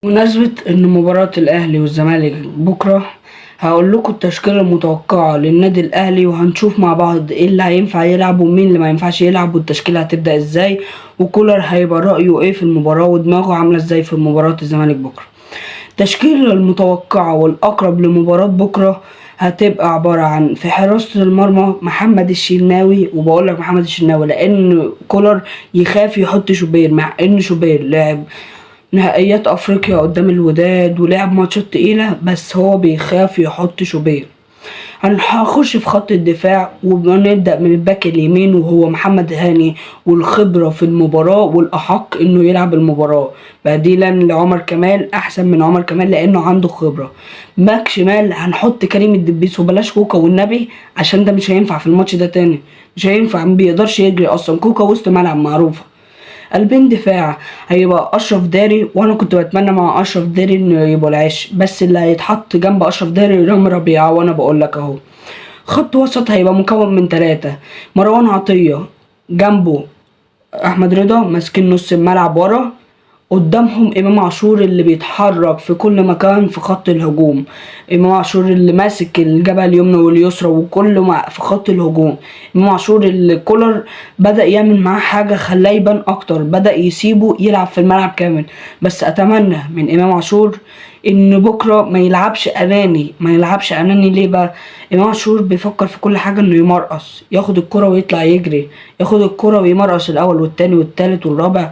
بمناسبة إن مباراة الأهلي والزمالك بكرة، هقول لكم التشكيلة المتوقعة للنادي الأهلي، وهنشوف مع بعض ايه اللي هينفع يلعب ومين اللي ما ينفعش يلعب، والتشكيلة هتبدأ ازاي، وكولر هيبقى رأيه ايه في المباراة ودماغه عاملة ازاي في مباراة الزمالك بكرة. التشكيلة المتوقعة والأقرب لمباراة بكرة هتبقى عبارة عن: في حراسة المرمى محمد الشناوي، وبقولك محمد الشناوي لأن كولر يخاف يحط شوبير، مع إن شوبير لعب نهائيات افريقيا قدام الوداد ولعب ماتشات تقيلة، بس هو بيخاف يحط شوبير. هنخش في خط الدفاع وبنبدأ من الباك اليمين، وهو محمد هاني، والخبرة في المباراة والأحق إنه يلعب المباراة بديلا لعمر كمال، أحسن من عمر كمال لأنه عنده خبرة. باك شمال هنحط كريم الدبيس، وبلاش كوكا والنبي عشان ده مش هينفع في الماتش ده تاني، مش هينفع، مبيقدرش يجري أصلا. كوكا وسط ملعب معروفة. قلبين دفاع هيبقى اشرف داري، وانا كنت بتمنى مع اشرف داري انه يبقى العيش، بس اللي هيتحط جنب اشرف داري رامي ربيعه، وانا بقول لك اهو. خط وسط هيبقى مكون من 3: مروان عطيه، جنبه احمد رضا ماسكين نص الملعب ورا، قدامهم امام عاشور اللي بيتحرك في كل مكان في خط الهجوم. امام عاشور اللي ماسك الجبهه اليمنى واليسرى وكل ما في خط الهجوم. امام عاشور اللي كولر بدأ يعمل معاه حاجه خلاه يبان اكتر، بدأ يسيبه يلعب في الملعب كامل. بس اتمنى من امام عاشور ان بكره ما يلعبش اناني، ما يلعبش اناني. ليه بقى؟ امام عاشور بيفكر في كل حاجه انه يمرقص، ياخد الكره ويطلع يجري، ياخد الكره ويمرقص الاول والتاني والتالت والرابع،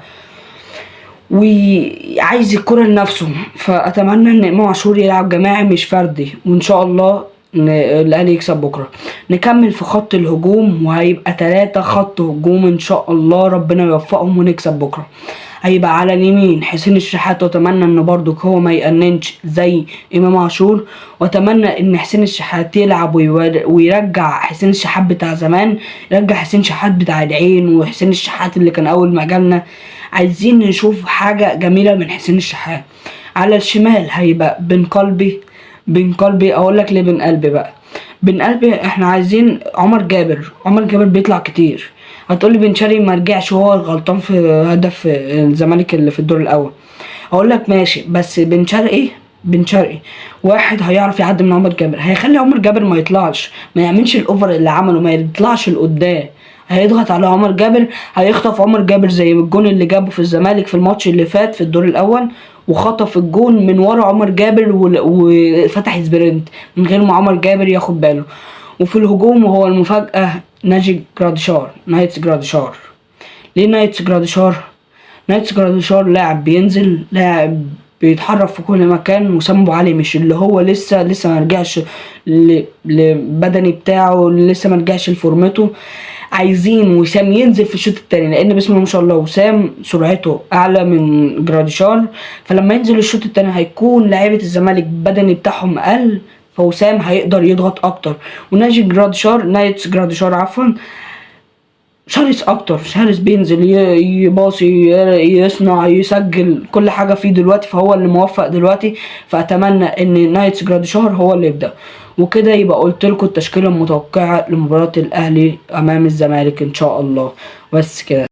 وعايز الكرة لنفسه. فأتمنى إن إمام عاشور يلعب جماعي مش فردي، وإن شاء الله الأهلي يكسب بكرة. نكمل في خط الهجوم، وهيبقى 3 خط هجوم إن شاء الله، ربنا يوفقهم ونكسب بكرة. هيبقى على اليمين حسين الشحات، واتمنى ان برضك هو ما يأننش زي امام عاشور، واتمنى ان حسين الشحات يلعب ويرجع حسين الشحات بتاع زمان، يرجع حسين الشحات بتاع العين، وحسين الشحات اللي كان اول ما جالنا. عايزين نشوف حاجة جميلة من حسين الشحات. على الشمال هيبقى بن قلبي اقول لك ليه بن قلبي بقى. بن قلبي احنا عايزين عمر جابر. عمر جابر بيطلع كتير. هتقولي بن شرقي ما رجعش، وهو غلطان في هدف الزمالك اللي في الدور الاول. اقول لك ماشي، بس بن شرقي واحد هيعرف يعدي من عمر جابر، هيخلي عمر جابر ما يطلعش، ما يعملش الاوفر اللي عمله، ما يطلعش لقدام، هيضغط على عمر جابر، هيخطف عمر جابر زي الجون اللي جابه في الزمالك في الماتش اللي فات في الدور الاول، وخطف الجون من ورا عمر جابر وفتح سبرنت من غير ما عمر جابر ياخد باله. وفي الهجوم وهو المفاجأة نايتس جراديشار. ليه نايتس جراديشار؟ نايتس جراديشار لاعب بينزل، لاعب بيتحرك في كل مكان. وسام ابو علي مش اللي هو لسه ما رجعش للبدني بتاعه، لسه ما رجعش لفورمته. عايزين وسام ينزل في الشوط التاني، لان بسم الله ما شاء الله وسام سرعته اعلى من جراديشار، فلما ينزل الشوط التاني هيكون لعيبه الزمالك بدني بتاعهم اقل، فوسام هيقدر يضغط اكتر. نايتس جراديشار عفوا شرس اكتر، شرس بينزل يباصي، يصنع، يسجل، كل حاجه فيه دلوقتي، فهو اللي موفق دلوقتي. فاتمنى ان نايتس جراديشار هو اللي يبدا. وكده يبقى قلت لكم التشكيله المتوقعه لمباراه الاهلي امام الزمالك ان شاء الله. بس كده.